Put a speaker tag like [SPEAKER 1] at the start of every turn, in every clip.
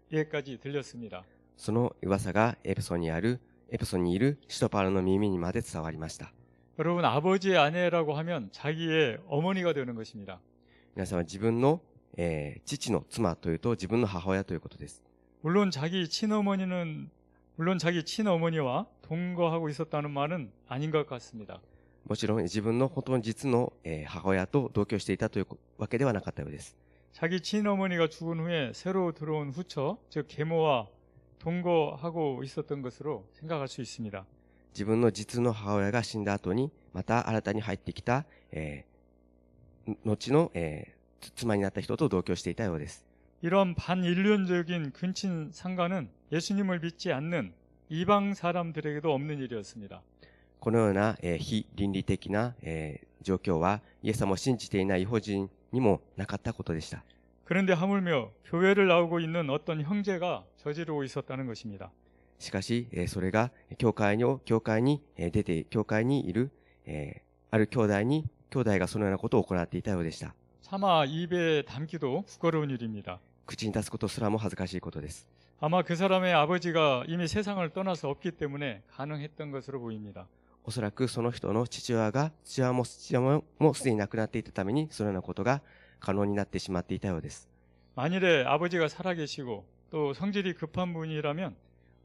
[SPEAKER 1] 귀에까지 들렸습니다.
[SPEAKER 2] その噂がエペソにいる使徒パウロの耳にまで伝わりました。
[SPEAKER 1] 여러분, 아버지의 아내라고 하면 자기의 어머니가 되는 것입니다.
[SPEAKER 2] 皆さんは自分の、父の妻というと自分の母親ということです。
[SPEAKER 1] 물론 자기 친어머니와 동거하고 있었다는 말은 아닌 것 같습니다.
[SPEAKER 2] もちろん自分の本当に実の、母親と同居していたというわけではなかったようです。
[SPEAKER 1] 자기 친어머니가 죽은 후에 새로 들어온 후처, 즉 계모와 동거하고 있었던 것으로 생각할 수 있습니다.
[SPEAKER 2] 自分の実の母親が死んだ後にまた新たに入ってきた、後の、妻になった人と同居していたようです。
[SPEAKER 1] 이런 반인륜적인 근친 상간은 예수님을 믿지 않는 이방 사람들에게도 없는 일이었습니다.
[SPEAKER 2] このような、非倫理的な、状況はイエス様を信じていない異邦人にもなかったことでした。
[SPEAKER 1] 그런데 하물며 교회를 나오고 있는 어떤 형제가 저지르고 있었다는 것입니다.
[SPEAKER 2] しかし、それが教会にいる、ある兄弟がそのようなことを行っていたようでした。
[SPEAKER 1] 차마 입에 담기도 부끄러운 일입니다.
[SPEAKER 2] 口に出すことすらも恥ずかしいことです。
[SPEAKER 1] 아마 그 사람의 아버지가 이미 세상을 떠나서 없기 때문에 가능했던 것으로 보입니다.
[SPEAKER 2] おそらくその人の父親もすでに亡くなっていたためにそのようなことが可能になってしまっていたようです。
[SPEAKER 1] 만일에 아버지가 살아계시고 또 성질이 급한 분이라면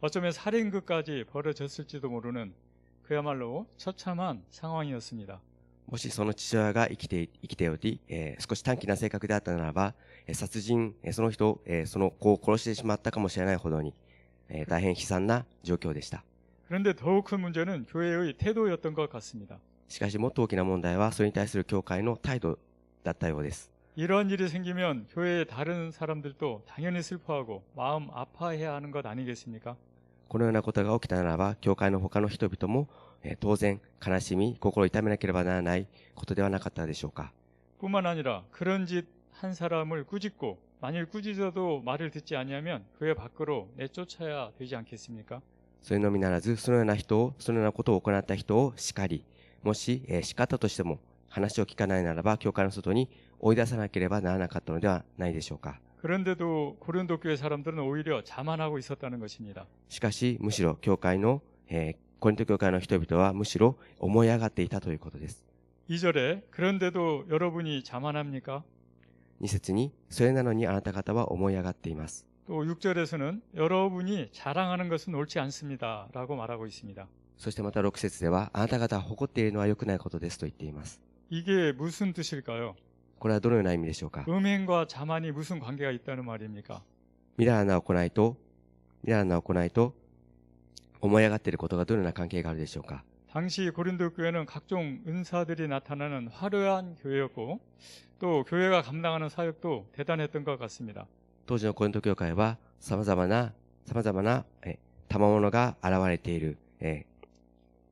[SPEAKER 1] 어쩌면 살인극까지 벌어졌을지도 모르는 그야말로 처참한 상황이었습니다.
[SPEAKER 2] もしその父親が生きており、少し短気な性格であったならば、殺人、その子を殺してしまったかもしれないほどに、大変悲惨な状況でした。
[SPEAKER 1] 그런데 더욱 큰 문제는 교회의 태도였던 것 같습니다.
[SPEAKER 2] しかしもっと大きな問題はそれに対する教会の態度だったようです。
[SPEAKER 1] 이러한 일이 생기면 교회의 다른 사람들도 당연히 슬퍼하고 마음 아파해야 하는 것 아니겠습니까?
[SPEAKER 2] このようなことが起きたならば、教会の他の人々も、当然悲しみ、心を痛めなければならないことではなかったでしょうか。
[SPEAKER 1] 뿐만 아니라 그런 짓 한 사람을 꾸짖고 만일 꾸짖어도 말을 듣지 않으면 교회 밖으로 내쫓아야 되지 않겠습니까?
[SPEAKER 2] それのみならず、そのようなことを行った人を叱り、もし、叱ったとしても話を聞かないならば、教会の外に追い出さなければならなかったのではないでしょうか。
[SPEAKER 1] 그런데도 고린도 교회 사람들은 오히려 자만하고 있었다는 것입니다.
[SPEAKER 2] しかし、むしろコリント教会の人々はむしろ思い上がっていたということです。
[SPEAKER 1] 2절에 그런데도 여러분이 자만합니까?
[SPEAKER 2] 2節に、それなのにあなた方は思い上がっています。
[SPEAKER 1] 또 6절에서는 여러분이 자랑하는 것은 옳지 않습니다. 라고 말하고 있습니다.
[SPEAKER 2] そしてまた6節では、あなた方は誇っているのは良くないことですと言っています。
[SPEAKER 1] 이게 무슨 뜻일까요?
[SPEAKER 2] これはどのような意味でしょうか。
[SPEAKER 1] 음행과 자만이 무슨 관계가 있다는 말입니까?
[SPEAKER 2] みだらな行いと思い上がっていることがどのような関係があるでしょうか。
[SPEAKER 1] 당시 고린도 교회는 각종 은사들이 나타나는 화려한 교회였고 또 교회가 감당하는 사역도 대단했던 것 같습니다.
[SPEAKER 2] 当時のコリント教会は様々な賜物が現れている、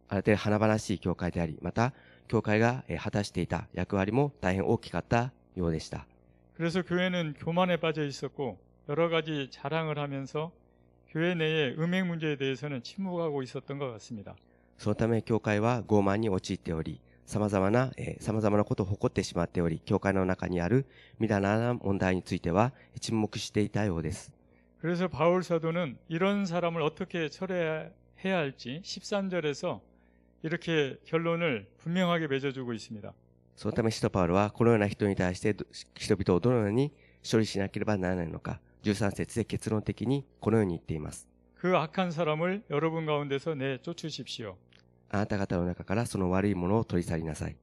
[SPEAKER 2] ある程度華々しい教会であり、また教会が果たしていた役割も大変大きかったようでした。
[SPEAKER 1] 그래서 교회는 교만에 빠져 있었고 여러 가지 자랑을 하면서 교회 내의 음행 문제에 대해서는 침묵하고 있었던 것 같습니다.
[SPEAKER 2] そのため教会は傲慢に陥っており、様々なことを誇ってしまっており、教会の中にあるみだらな問題については沈黙していたようです。
[SPEAKER 1] 그래서 바울 사도는 이런 사람을 어떻게 처리해야 할지 13절에서 이렇게 결론을 분명하게 맺어주고 있습니다.
[SPEAKER 2] そのため使徒パウロはこのような人に対して人々をどのように処理しなければならないのか、13節で結論的にこのように言っています。
[SPEAKER 1] 그 악한 사람을 여러분 가운데서 내쫓으십시오.
[SPEAKER 2] あなた方の中からその悪いものを取り去りなさい。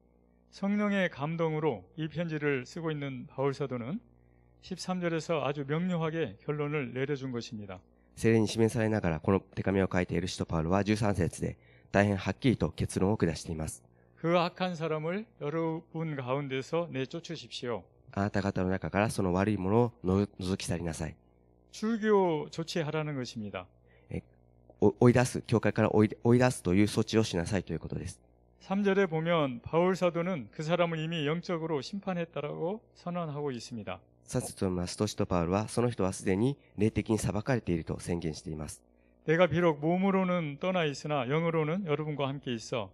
[SPEAKER 1] 성령의 감동으로 이 편지를 쓰고 있는 바울 사도는 13절에서 아주 명료하게 결론을 내려준 것입니다.
[SPEAKER 2] 聖霊に示されながらこの手紙を書いている使徒パウロは13節で大変はっきりと結論を下しています。
[SPEAKER 1] 그 악한 사람을 여러분 가운데서 내쫓으십시오.
[SPEAKER 2] あなた方の中からその悪いものを除き去りなさい。
[SPEAKER 1] 출교 조치하라는 것입니다.
[SPEAKER 2] 追い出す、教会から追い出すという措置をしなさいということです。
[SPEAKER 1] 3절에 보면 바울 사도는 그 사람을 이미 영적으로 심판했다라고 선언하고 있습니다.
[SPEAKER 2] 3節を見ますと、使徒パウロはその人はすでに霊的に裁かれていると宣言しています。
[SPEAKER 1] 내가 비록 몸으로는 떠나 있으나 영으로는 여러분과 함께 있어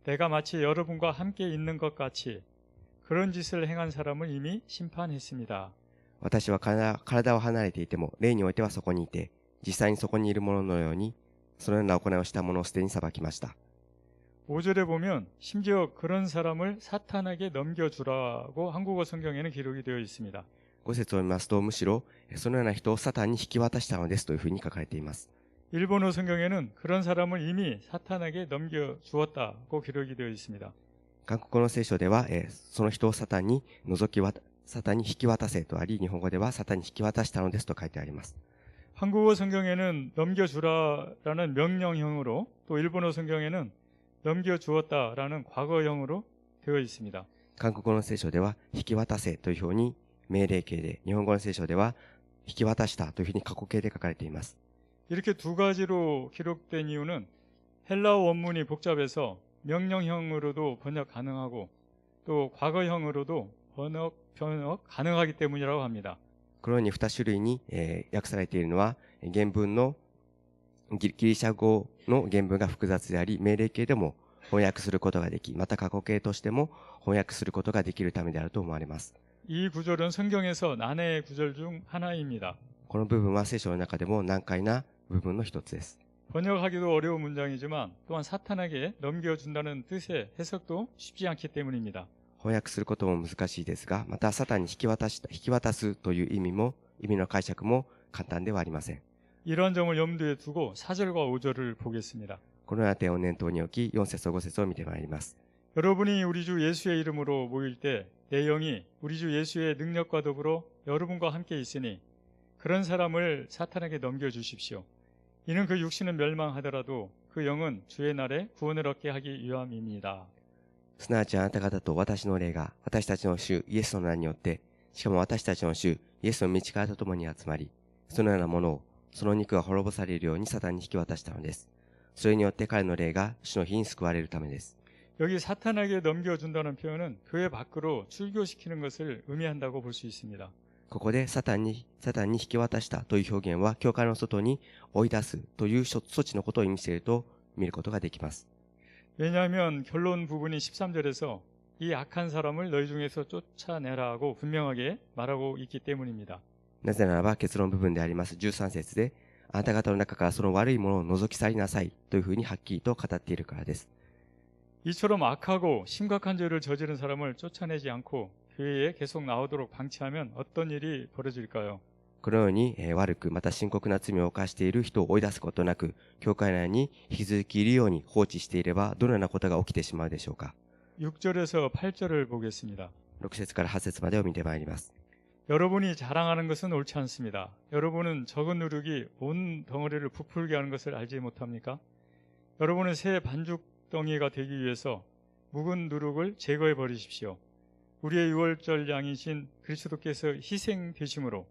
[SPEAKER 1] 내가 마치 여러분과 함께 있는 것 같이 그런 짓을 행한 사람을 이미 심판했습니다.
[SPEAKER 2] 私は体を離れていても、霊においてはそこにいて、実際にそこにいるもののように、そのような行いをした者をすでに裁きました。
[SPEAKER 1] 5절에 보면 심지어 그런 사람을 사탄에게 넘겨주라고 한국어 성경에는 기록이 되어 있습니다.
[SPEAKER 2] 5節を見ますと、むしろ、そのような人をサタンに引き渡したのですというふうに書かれています。
[SPEAKER 1] 일본어 성경에는 그런 사람을 이미 사탄에게 넘겨주었다고 기록이 되어 있습니다.
[SPEAKER 2] 韓国語の聖書では、その人をサタンに引き渡せとあり、日本語ではサタンに引き渡したのですと書いてあります。
[SPEAKER 1] 한국어 성경에는 넘겨주라라는 명령형으로 또 일본어 성경에는 넘겨주었다라는 과거형으로 되어 있습니다.
[SPEAKER 2] 韓国語の聖書では、引き渡せというふうに命令形で、日本語の聖書では、引き渡したというふうに過去形で書かれています。
[SPEAKER 1] 이렇게 두 가지로 기록된 이유는 헬라어 원문이 복잡해서 명령형으로도 번역 가능하고 또 과거형으로도 번역 가능하기 때문이라고 합니다.
[SPEAKER 2] このように2種類に、訳されているのは、原文のギリシャ語の原文が複雑であり、命令形でも翻訳することができ、また過去形としても翻訳することができるためであると思われます。
[SPEAKER 1] 이 구절은 성경에서 난해의 구절 중 하나입니다.
[SPEAKER 2] この部分は聖書の中でも難解な部分の一つです。
[SPEAKER 1] 번역하기도 어려운 문장이지만 또한 사탄에게 넘겨준다는 뜻의 해석도 쉽지 않기 때문입니다.
[SPEAKER 2] 翻訳することも難しいですが、またサタンに引き渡すという意味の解釈も簡単ではありません。
[SPEAKER 1] 이러한 점을 염두에 두고 4절과 5절을 보겠습니다.
[SPEAKER 2] このような点を念頭に置き、4節と5節を見てまいります。
[SPEAKER 1] 여러분이 우리 주 예수의 이름으로 모일 때 내 영이 우리 주 예수의 능력과 더불어 여러분과 함께 있으니 그런 사람을 사탄에게 넘겨주십시오. 이는 그 육신은 멸망하더라도 그 영은 주의 날에 구원을 얻게 하기 위함입니다.
[SPEAKER 2] すなわちあなた方と私の霊が私たちの主イエスの名によって、しかも私たちの主イエスの道からとともに集まり、そのようなものをその肉が滅ぼされるようにサタンに引き渡したのです。それによって彼の霊が主の日に救われるためです。
[SPEAKER 1] 여기 사탄에게 넘겨준다는 표현은 교회 밖으로 출교시키는 것을 의미한다고 볼 수 있습니다.
[SPEAKER 2] ここでサタンに引き渡したという表現は、教会の外に追い出すという措置のことを意味していると見ることができます。
[SPEAKER 1] 왜냐하면 결론 부분이 13절에서 이 악한 사람을 너희 중에서 쫓아내라고 분명하게 말하고 있기 때문입니다.
[SPEAKER 2] なぜならば結論部分であります13節で、あなた方の中からその悪いものを除き去りなさいというふうにはっきりと語っているからです。
[SPEAKER 1] 이처럼 악하고 심각한 죄를 저지른 사람을 쫓아내지 않고 교회에 계속 나오도록 방치하면 어떤 일이 벌어질까요?
[SPEAKER 2] このように、悪くまた深刻な罪を犯している人を追い出すことなく、教会内に引き続きいるように放置していれば、どのようなことが起きてしまうでしょうか。
[SPEAKER 1] 6절에서 8절을 보겠습니다.
[SPEAKER 2] 6節から8節までを見てまいります。
[SPEAKER 1] 여러분이 자랑하는 것은 옳지 않습니다. 여러분은 적은 누룩이 온 덩어리를 부풀게 하는 것을 알지 못합니까? 여러분은 새 반죽덩이가 되기 위해서 묵은 누룩을 제거해 버리십시오. 우리의 유월절 양이신 그리스도께서 희생되심으로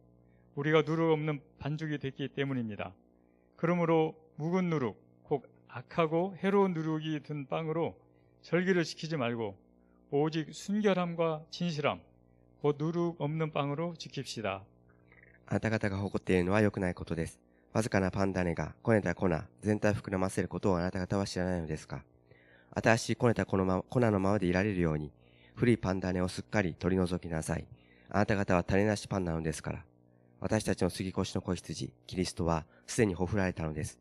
[SPEAKER 1] 우리가 누룩 없는 반죽이 됐기 때문입니다. 그러므로 묵은 누룩, 곧 악하고 해로운 누룩이 든 빵으로 절기를 지키지 말고 오직 순결함과 진실함, 곧 누룩 없는 빵으로 지킵시다.
[SPEAKER 2] あなた方が誇っているのは良くないことです。わずかなパン種がこねた粉、全体を膨らませることをあなた方は知らないのですか。新しいこねた粉のままでいられるように、古いパン種をすっかり取り除きなさい。あなた方は種なしパンなのですから。私たちの杉越の子羊、キリストはすでにほふられたのです。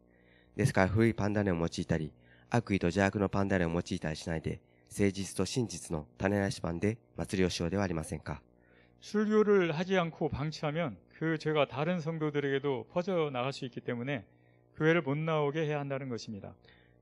[SPEAKER 2] ですから古いパン種を用いたり、悪意と邪悪のパン種を用いたりしないで、誠実と真実の種なしパンで祭りをしようではありませんか。
[SPEAKER 1] 술교를 하지 않고 방치하면 그 죄가 다른 성도들에게도 퍼져나갈 수 있기 때문에 교회를 못 나오게 해야 한다는 것입니다.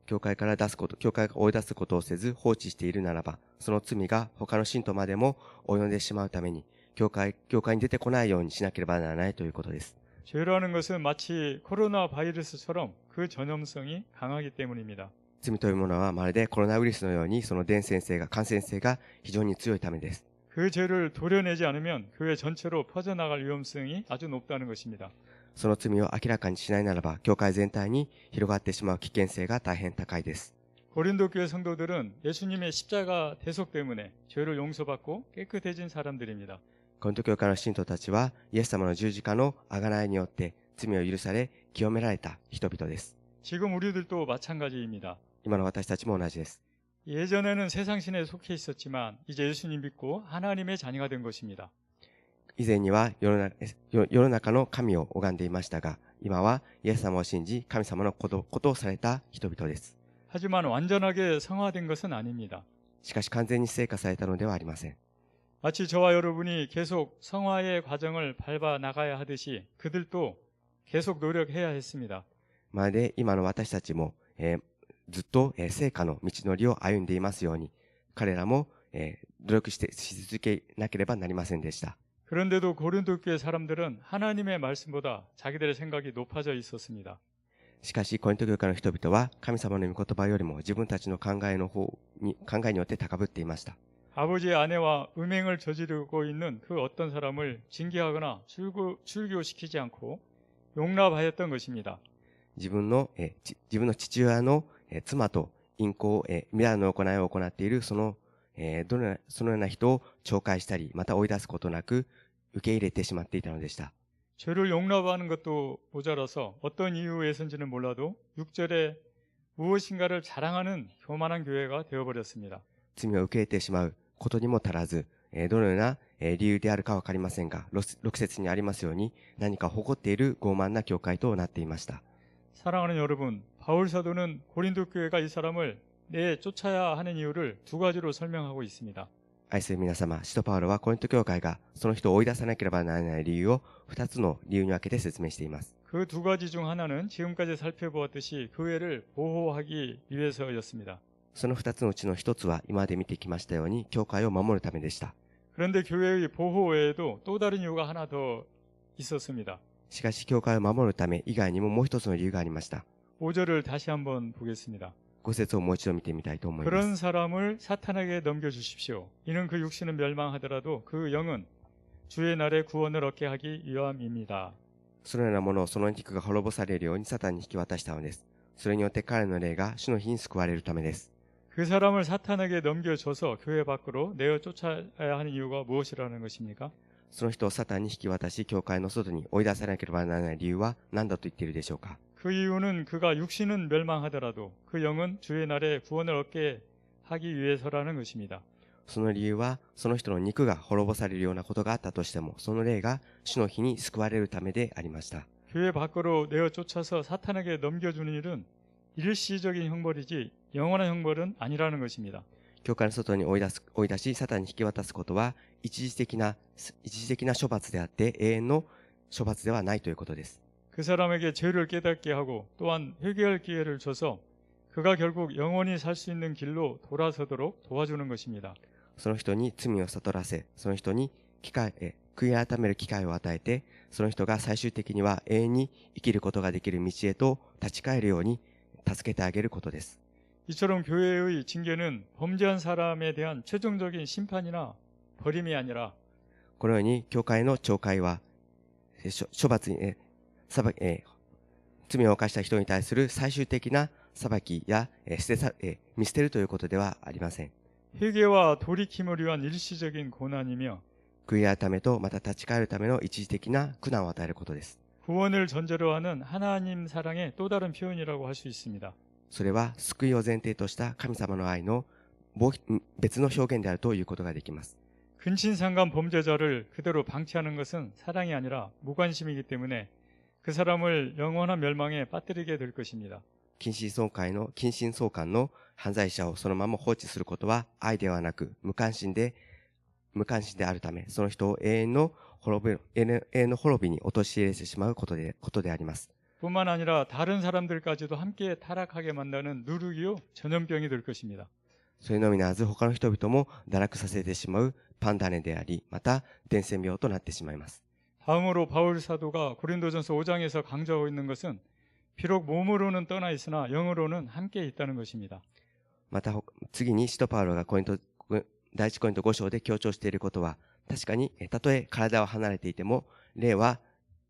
[SPEAKER 2] 教会が追い出すことをせず放置しているならば、その罪が他の信徒までも及んでしまうために、教会に出てこないようにしなければならないということです。
[SPEAKER 1] 죄라는 것은 마치 코로나 바이러스처럼 그 전염성이 강하기 때문입니다.
[SPEAKER 2] 罪というものはまるでコロナウイルスのようにその感染性が非常に強いためです。
[SPEAKER 1] 그 죄를 도려내지 않으면 교회 전체로 퍼져나갈 위험성이 아주 높다는 것입니다.
[SPEAKER 2] その罪を明らかにしないならば、教会全体に広がってしまう危険性が大変高いです。
[SPEAKER 1] 고린도 교회 성도들은 예수님의 십자가 대속 때문에 죄를 용서받고 깨끗해진 사람들입니다.
[SPEAKER 2] コリント教会の信徒たちは、イエス様の十字架の贖いによって罪を許され、清められた人々です。
[SPEAKER 1] 지금 우리들도 마찬가지입니다.
[SPEAKER 2] 今の私たちも同じです。
[SPEAKER 1] 예전에는 세상 신에 속해 있었지만 이제 예수님 믿고 하나님의 자녀가 된 것입니다.
[SPEAKER 2] 以前には世の中の神を拝んでいましたが、今はイエス様を信じ、神様のことをされた人々です。
[SPEAKER 1] 하지만 완전하게 성화된 것은 아닙니다.
[SPEAKER 2] しかし完全に成果されたのではありません。
[SPEAKER 1] 마치 저와 여러분이 계속 성화의 과정을 밟아 나가야 하듯이 그들도 계속 노력해야 했습니다.
[SPEAKER 2] まるで今の私たちも、ずっと、成果の道のりを歩んでいますように、彼らも、努力し続けなければなりませんでした。
[SPEAKER 1] 그런데도 고린도 교회 사람들은 하나님의 말씀보다 자기들의 생각이 높아져 있었습니다.
[SPEAKER 2] しかしコリント教会の人々は神様の御言葉よりも自分たちの考えによって高ぶっていました。
[SPEAKER 1] 아버지의 아내와 음행을 저지르고 있는 그 어떤 사람을 징계하거나 출교시키지 않고 용납하였던 것입니다.
[SPEAKER 2] 自分の父親の、妻と淫行、未来の行いを行っているそのような人を懲戒したり、また追い出すことなく受け入れてしまっていたのでした。
[SPEAKER 1] 죄를 용납하는 것도 모자라서 어떤 이유에선지는 몰라도 6절에 무엇인가를 자랑하는 교만한 교회가 되어버렸습니다.
[SPEAKER 2] 罪を受け入れてしまうことにも足らず、どのような理由であるかわかりませんが、6節にありますように何か誇っている傲慢な教会となっていました。
[SPEAKER 1] 사랑하는 여러분, 바울 사도는 고린도 교회가 이 사람을 쫓아야 하는 이유를 두 가지로 설명하고 있습니다.
[SPEAKER 2] 愛する皆様、使徒パウロはコリント教会がその人を追い出さなければならない理由を2つの理由に分けて説明しています。
[SPEAKER 1] 그 두 가지 중 하나는 지금까지 살펴보았듯이 교회를 보호하기 위해서였습니다.
[SPEAKER 2] その2つのうちの1つは今まで見てきましたように教会を守るためでした。
[SPEAKER 1] 그런데 교회의 보호 외에도 또 다른 이유가 하나 더 있었습니다.
[SPEAKER 2] しかし教会を守るため以外にももう一つの理由がありました。
[SPEAKER 1] 5절을 다시 한번 보겠습니다.
[SPEAKER 2] 5節をもう一度見てみたいと思います。
[SPEAKER 1] 그런 사람을 사탄에게 넘겨주십시오. 이는 그 육신은 멸망하더라도 그 영은 주의 날에 구원을 얻게 하기 위함입니다.
[SPEAKER 2] そのようなものをその肉が滅ぼされるようにサタンに引き渡したのです。それによって彼の霊が主の日に救われるためです。
[SPEAKER 1] 그 사람을 사탄에게 넘겨줘서 교회 밖으로 내어 쫓아야 하는 이유가 무엇이라는 것입니까?
[SPEAKER 2] その人をサタンに引き渡し教会の外に追い出さなければならない理由は何だと言っているでしょうか。
[SPEAKER 1] 그 이유는 그가 육신은 멸망하더라도 그 영은 주의 날에 구원을 얻게 하기 위해서라는 것입니다.
[SPEAKER 2] その理由はその人の肉が滅ぼされるようなことがあったとしてもその霊が主の日に救われるためでありました。
[SPEAKER 1] 교회 밖으로 내어 쫓아서 사탄에게 넘겨주는 일은 일시적인 형벌이지 영원한 형벌은 아니라는 것입니다.
[SPEAKER 2] 教会の外に追い出しサタンに引き渡すことは一時的な処罰であって永遠の処罰ではないということです。
[SPEAKER 1] 그 사람에게 죄를 깨닫게 하고 또한 회개할 기회를 줘서 그가 결국 영원히 살 수 있는 길로 돌아서도록 도와주는 것입니다.
[SPEAKER 2] その人に罪を悟らせ、その人に悔い改める機会を与えて、その人が最終的には永遠に生きることができる道へと立ち返るように助けてあげることです。
[SPEAKER 1] 이처럼 교회의 징계는 범죄한 사람에 대한 최종적인 심판이나 벌임이 아니라
[SPEAKER 2] このように教会の懲戒は処罰に罪を犯した人に対する最終的な裁きや見捨てるということではありません。
[SPEAKER 1] 회개와 돌이킴을 위한 일시적인 고난이며
[SPEAKER 2] 悔い改めとまた立ち返るための一時的な苦難を与えることです。
[SPEAKER 1] 구원을 전제로 하는 하나님 사랑의 또 다른 표현이라고 할 수 있습니다.
[SPEAKER 2] それは救いを前提とした神様の愛の別の表現であるということができます。
[SPEAKER 1] 근친상간 범죄자를 그대로 방치하는 것은 사랑이 아니라 무관심이기 때문에 그 사람을 영원한 멸망에 빠뜨리게 될 것입니다.
[SPEAKER 2] 近親相関の犯罪者をそのまま放置することは愛ではなく無関心であるため、その人を永遠の滅びに陥れてしまうことであります。
[SPEAKER 1] 뿐만 아니라 다른 사람들까지도 함께 타락하게 만드는 누르기요 전염병이 될 것입니다.
[SPEAKER 2] それのみならず他の人々も堕落させてしまうパンダネであり、また伝染病となってしまいます。
[SPEAKER 1] 다음으로 바울 사도가 고린도전서 5장에서 강조하고 있는 것은 비록 몸으로는 떠나 있으나 영으로는 함께 있다는 것입니다.
[SPEAKER 2] また次に使徒パウロが第一コリント5章で強調していることは、確かにたとえ体を離れていても霊は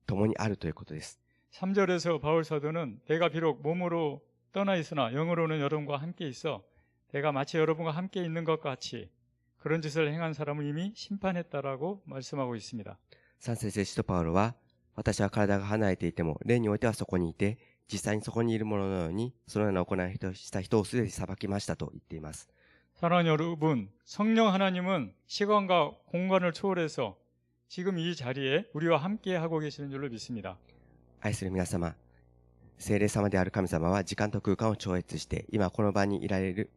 [SPEAKER 2] 共にあるということです。
[SPEAKER 1] 3절에서 바울 사도는 내가 비록 몸으로 떠나 있으나 영으로는 여러분과 함께 있어 내가 마치 여러분과 함께 있는 것 같이 그런 짓을 행한 사람을 이미 심판했다라고 말씀하고 있습니다.
[SPEAKER 2] 3節で使徒パウロは、私は体が離れていても霊においてはそこにいて、実際にそこにいるもののようにそのような行いをした人をすでに裁きましたと言っています。
[SPEAKER 1] 사랑하는 여러분, 성령 하나님은 시간과 공간을 초월해서 지금 이 자리에 우리와 함께 하고 계시는 줄로 믿습니다.
[SPEAKER 2] 愛する皆様、聖霊様である神様は時間と空間を超越して、今この場に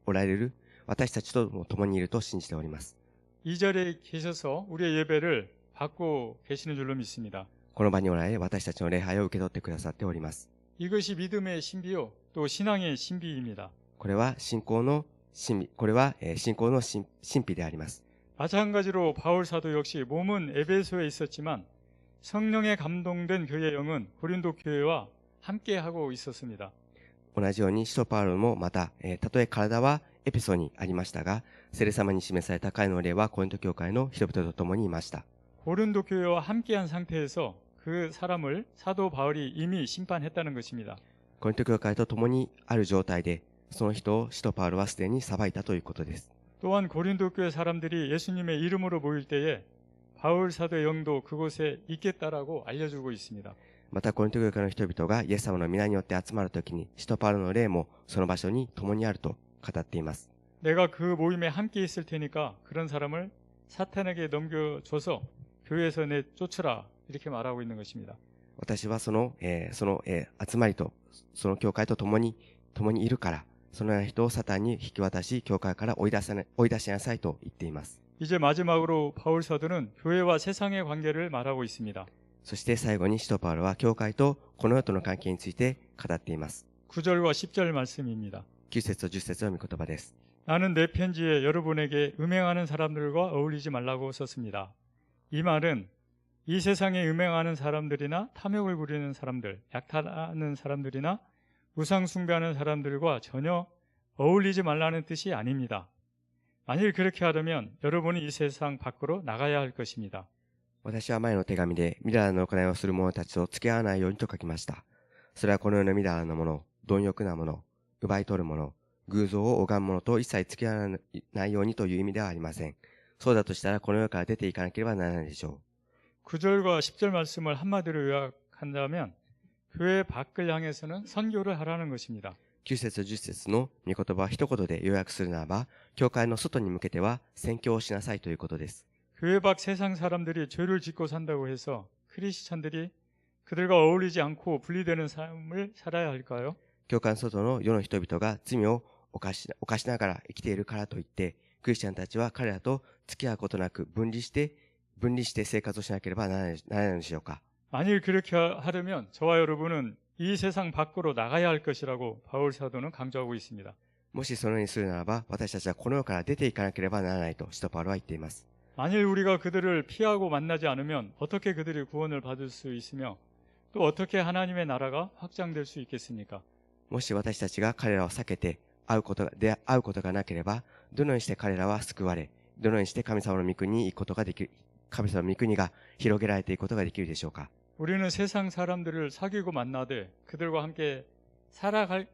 [SPEAKER 2] おられる私たちとも共にいると信じております。
[SPEAKER 1] 이 자리에 계셔서 우리의 예배를 받고 계시는 줄로 믿습니다.
[SPEAKER 2] この場におられ、私たちの礼拝を受け取ってくださっております。
[SPEAKER 1] 이것이 믿음의 신비요, 또 신앙의 신비입니다.
[SPEAKER 2] これは信仰の神秘であります。
[SPEAKER 1] 마찬가지로 바울 사도 역시 몸은 에베소에 있었지만 성령에 감동된 교회 영은 고린도 교회와 함께 하고 있었습니다.
[SPEAKER 2] 同じように使徒パウロもまた、たとえ体はエペソにありましたが、聖霊様に示された彼の霊はコリント教会の人々と共にいました。
[SPEAKER 1] 고린도 교회와 함께한 상태에서 그 사람을 사도 바울이 이미 심판했다는 것입니다.
[SPEAKER 2] コリント教会と共にある状態で、その人を使徒パウロはすでに裁いたということです。
[SPEAKER 1] 또한 고린도 교회 사람들이 예수님의 이름으로 모일 때에 바울 사도의 영도 그곳에 있겠다라고 알려주고 있습니다.
[SPEAKER 2] またコリント教会の人々がイエス様の皆によって集まるときに、使徒パウロの霊もその場所に共にあると語っています。
[SPEAKER 1] 내가 그 모임에 함께 있을 테니까 그런 사람을 사탄에게 넘겨줘서 교회에서 내쫓으라 이렇게 말하고 있는 것입니다.
[SPEAKER 2] 私はその集まりと、その教会と共にいるから、そのような人をサタンに引き渡し、教会から追い出しなさいと言っています。
[SPEAKER 1] 이제 마지막으로 바울 사도는 교회와 세상의 관계를 말하고 있습니다.
[SPEAKER 2] そして最後に使徒パウロは教会とこの世との関係について語っています。
[SPEAKER 1] 9절과 10절 말씀입니다.
[SPEAKER 2] 9節と10節の御言葉です。
[SPEAKER 1] 나는 내 편지에 여러분에게 음행하는 사람들과 어울리지 말라고 썼습니다. 이 말은 이 세상에 음행하는 사람들이나 탐욕을 부리는 사람들, 약탈하는 사람들이나 우상 숭배하는 사람들과 전혀 어울리지 말라는 뜻이 아닙니다. 만일 그렇게 하려면 여러분이 이 세상 밖으로 나가야 할 것입니다.
[SPEAKER 2] 私は前の手紙で、みだらな行いをする者たちと付き合わないようにと書きました。それはこの世のみだらなもの、貪欲なもの、奪い取るもの、偶像を拝む者と一切付き合わないようにという意味ではありません。そうだとしたらこの世から出ていかなければならないでしょう。
[SPEAKER 1] 9절과 10절 말씀을 한마디로 요약한다면 교회 밖을 향해서는 선교를 하라는 것입니다.
[SPEAKER 2] 9節10節の御言葉は一言で要約するならば、教会の外に向けては宣教をしなさいということです。
[SPEAKER 1] 교회 밖 세상 사람들이 죄를 짓고 산다고 해서 크리스찬들이 그들과 어울리지 않고 분리되는 삶을 살아야 할까요?
[SPEAKER 2] 教会の外の世の人々が罪を犯しながら生きているからといって、クリスチャンたちは彼らと付き合うことなく分離して生活をしなければならないのでしょうか。
[SPEAKER 1] 만일 그렇게 하려면 저와 여러분은 이 세상 밖으로 나가야 할 것이라고 바울 사도는 강조하고 있습니다.
[SPEAKER 2] もしそのようにするならば、私たちはこの世から出ていかなければならないと使徒パウロは言っています。
[SPEAKER 1] 만일 우리가 그들을 피하고 만나지 않으면 어떻게 그들이 구원을 받을 수 있으며 또 어떻게 하나님의 나라가 확장될 수 있겠습니까?
[SPEAKER 2] もし私たちが彼らを避けて会うことがなければ、どのようにして彼らは救われ、どのようにして神様の御国に行くことができる、神様の御国が広げられていくことができるでしょうか。
[SPEAKER 1] 우리는 세상 사람들을 사귀고 만나되 그들과 함께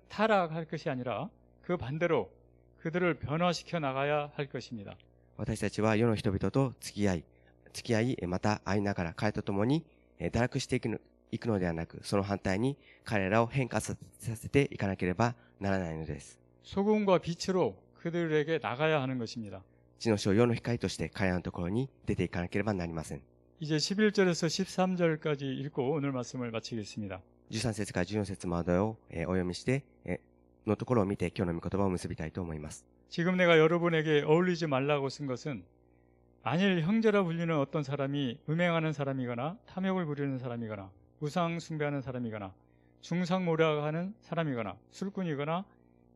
[SPEAKER 1] 타락할 것이 아니라 그 반대로 그들을 변화시켜 나가야 할 것입니다.
[SPEAKER 2] 私たちは世の人々と付き合い、また会いながら彼と共に堕落していくのではなく、その反対に彼らを変化させていかなければならないのです。
[SPEAKER 1] 소금과 빛으로 그들에게 나가야 하는 것입니다.
[SPEAKER 2] 地の塩の光として彼らのところに出ていかなければなりません。
[SPEAKER 1] 이제 11절에서 13절까지 읽고 오늘 말씀을 마치겠습니다.
[SPEAKER 2] 13節から14節までをお読みしてのところを見て今日の御言葉を結びたいと思います。
[SPEAKER 1] 지금 내가 여러분에게 어울리지 말라고 쓴 것은 만일 형제라 불리는 어떤 사람이 음행하는 사람이거나 탐욕을 부리는 사람이거나 우상 숭배하는 사람이거나 중상모략하는 사람이거나 술꾼이거나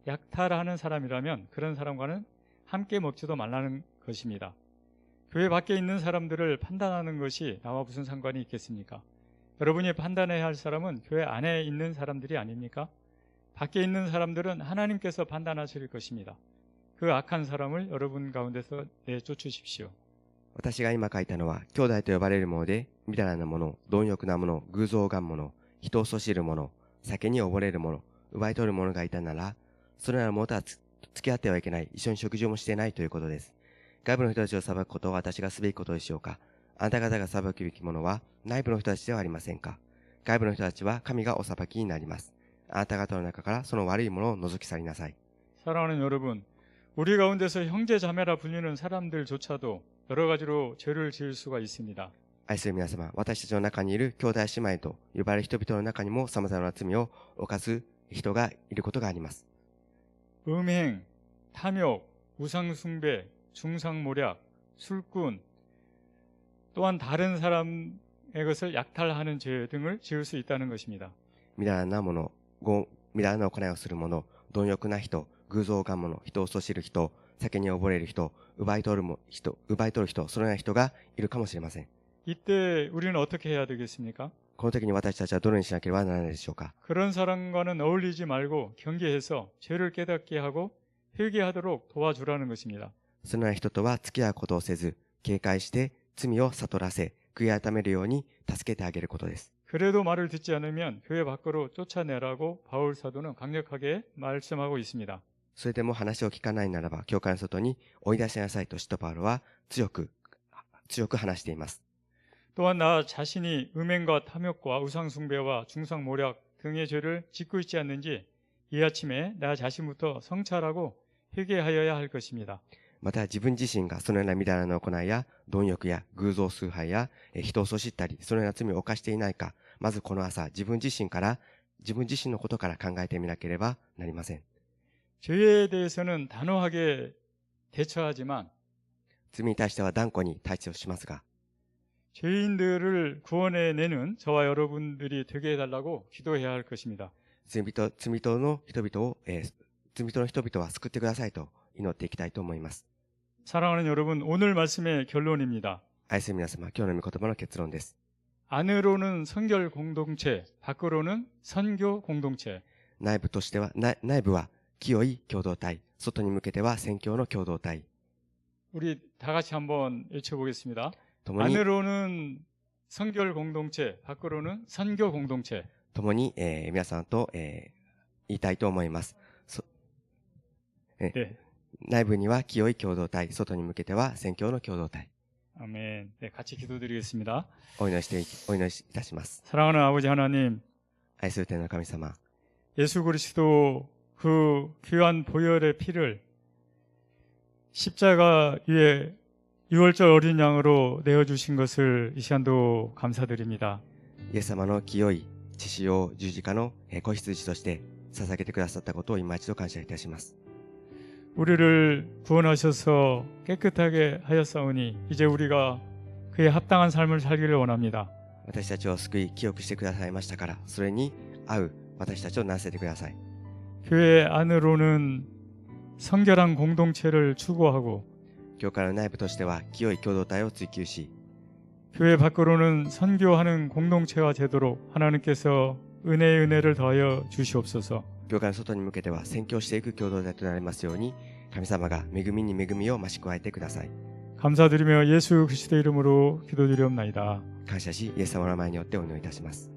[SPEAKER 1] 약탈하는 사람이라면 그런 사람과는 함께 먹지도 말라는 것입니다. 교회 밖에 있는 사람들을 판단하는 것이 나와 무슨 상관이 있겠습니까? 여러분이 판단해야 할 사람은 교회 안에 있는 사람들이 아닙니까? 밖에 있는 사람들은 하나님께서 판단하실 것입니다. 그 악한 사람을 여러분 가운데서 내쫓으십시오.
[SPEAKER 2] 私が今書いたのは、兄弟と呼ばれるもので、みだらなもの、貪欲なもの、偶像を拝むもの、人をそしるもの、酒に溺れるもの、奪い取る者がいたなら、それらの者とは付き合ってはいけない、一緒に食事もしていないということです。外部の人たちを裁くことを私がすべきことでしょうか。あなた方が裁くべきものは内部の人たちではありませんか。外部の人たちは神がお裁きになります。あなた方の中からその悪いものを除き去りなさい。
[SPEAKER 1] 사랑하는 여러분, 우리 가운데서 형제 자매라 불리는 사람들조차도 여러 가지로 죄를 지을 수가 있습니다.
[SPEAKER 2] 愛する皆様、私たちの中にいる兄弟姉妹と呼ばれる人々の中にも様々な罪を犯す人がいることがあります。
[SPEAKER 1] 음행, 탐욕, 우상숭배, 중상모략, 술꾼, 또한 다른 사람의 것을 약탈하는 죄 등을 지을 수 있다는 것입니다.
[SPEAKER 2] みだらなもの、みだらな行いをする者、貪欲な人、偶像を拝む者、人を罵る人、酒に溺れる人、奪い取る人、そのような人がいるかもしれません。
[SPEAKER 1] 이때 우리는 어떻게 해야 되겠습니까?
[SPEAKER 2] この時に私たちはどのようにしなければならないでしょうか。
[SPEAKER 1] 그런 사람과는 어울리지 말고 경계해서 죄를 깨닫게 하고 회개하도록 도와주라는 것입니다.
[SPEAKER 2] そのような人とは付き合うことをせず、警戒して罪を悟らせ、悔い改めるように助けてあげることです。
[SPEAKER 1] 그래도 말을 듣지 않으면 교회 밖으로 쫓아내라고 바울 사도는 강력하게 말씀하고 있습니다.
[SPEAKER 2] それでも話を聞かないならば、教会の外に追い出しなさいと使徒パウロは強く話しています。
[SPEAKER 1] 또한 나 자신이 음행과 탐욕과 우상숭배와 중상모략 등의 죄를 짓고 있지 않는지 이 아침에 나 자신부터 성찰하고 회개하여야 할 것입니다.
[SPEAKER 2] また自分自身がそのようなみだらな行いや貪欲や偶像崇拝や人を罵ったりそのような罪を犯していないか、まずこの朝自分自身のことから考えてみなければなりません。
[SPEAKER 1] 죄에 대해서는 단호하게 대처하지만
[SPEAKER 2] 罪に対しては断固に対処しますが、
[SPEAKER 1] 죄인들을 구원해내는 저와 여러분들이 되게 해달라고 기도해야 할 것입니다.
[SPEAKER 2] 罪人の人々は救ってくださいと祈っていきたいと思います。
[SPEAKER 1] 사랑하는 여러분, 오늘 말씀의 결론입니다.
[SPEAKER 2] 愛する皆様、今日の御言葉の結論です。
[SPEAKER 1] 안으로는 성결 공동체, 밖으로는 선교 공동체.
[SPEAKER 2] 内部は清い共同体、外に向けては宣教の共同体。
[SPEAKER 1] 우리 다 같이 한번 외쳐보겠습니다.
[SPEAKER 2] 共に
[SPEAKER 1] 안으로는 성결 공동체, 밖으로는 선교 공동체.
[SPEAKER 2] 皆さんと、言いたいと思います。
[SPEAKER 1] 네,
[SPEAKER 2] 内部には清い共同体、外に向けては宣教の共同体。
[SPEAKER 1] 아멘. 네, 같이 기도드리겠습니다.
[SPEAKER 2] お祈りいたします。
[SPEAKER 1] 사랑하는 아버지 하나님,
[SPEAKER 2] 愛する天の神様、
[SPEAKER 1] 예수 그리스도 그 귀한 보혈의 피를 십자가 위에 유월절 어린 양으로 내어주신 것을 이 시간도 감사드립니다.
[SPEAKER 2] イエス様の清い血潮を十字架の子羊として捧げてくださったことを今一度感謝いたします。
[SPEAKER 1] 우리를 구원하셔서 깨끗하게 하였사오니 이제 우리가 그에 합당한 삶을 살기를 원합니다.
[SPEAKER 2] 私たちを救い清くしてくださいましたから、それに合う私たちをなせてください。
[SPEAKER 1] 교회 안으로는 성결한 공동체를 추구하고
[SPEAKER 2] 教会の内部としては清い共同体を追求し、
[SPEAKER 1] 교회 밖으로는 선교하는 공동체가 되도록 하나님께서 은혜를 더하여 주시옵소서.
[SPEAKER 2] 教会の外に向けては宣教していく共同体となりますように、神様が恵みに恵みを増し加えてください。
[SPEAKER 1] 감사드리며 예수 그리스도의 이름으로 기도드리옵나이다.
[SPEAKER 2] 感謝し、イエス様の名前によってお祈りいたします。